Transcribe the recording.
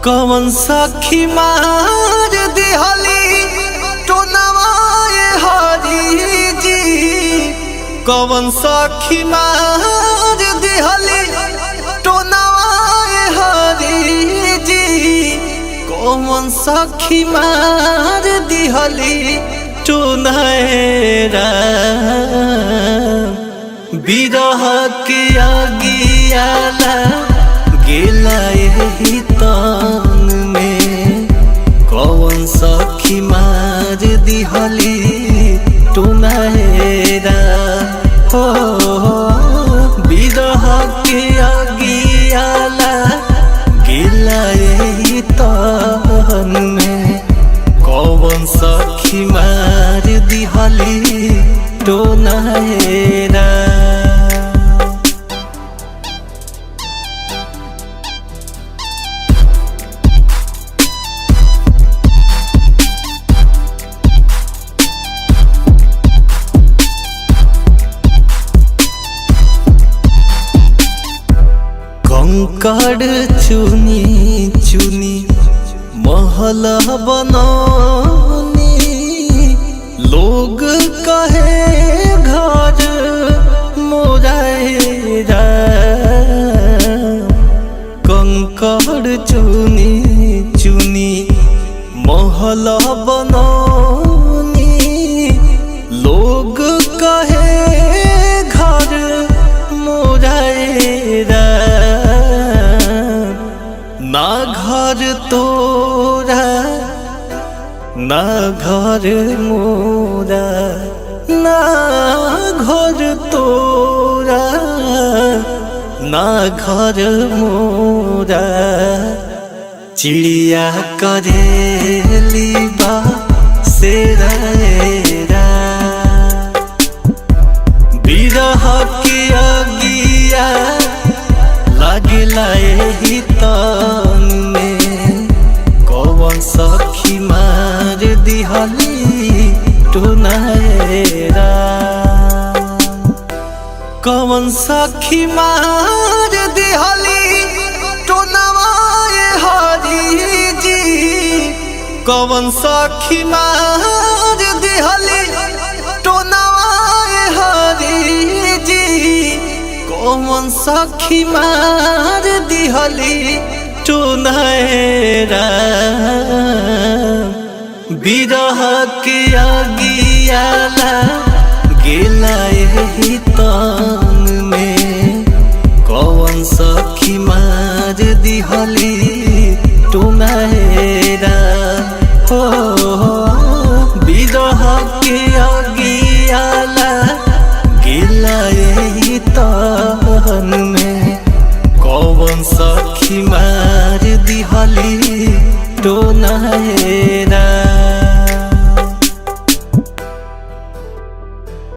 कवन सखी मार दिहली टोनवाए हरी जी। कवन सखी मार दिहली टोनवाए हरी जी। कवन सखी मार दिहली टोनएरा बिरह के आगियाला गेला यही तन में। कवन सखी मार दिहली टोनएरा हो बिरह के आगियाला गेला यही तन में। कवन सखी मार दिहली टोनएरा। कंकड़ चुनी चुनी महल बनौनी। लोग कहे घर मोराएरा। कंकड़ चुनी चुनी महल बनौनी। लोग कहे घर मोराएरा। ना घर तोरा ना घर मोरा। ना घर तोरा ना घर मोरा। चिड़िया करेली बा सेरा। बिरह के आगिया लागला यही तन में। कवन सखी मार दिहली टोनएरा। कवन सखी मार दिहली टोनवाए हरी जी। कवन सखी मार दिहली टोनवाए हरी जी। कवन सखी मार दिहली टोनएरा बिरह के आगियाला गेला यही तन में। कवन सखी मार दिहली टोनएरा हो बिरह के आगियाला गेला यही तन में। कवन सखी मार दिहली टोनएरा।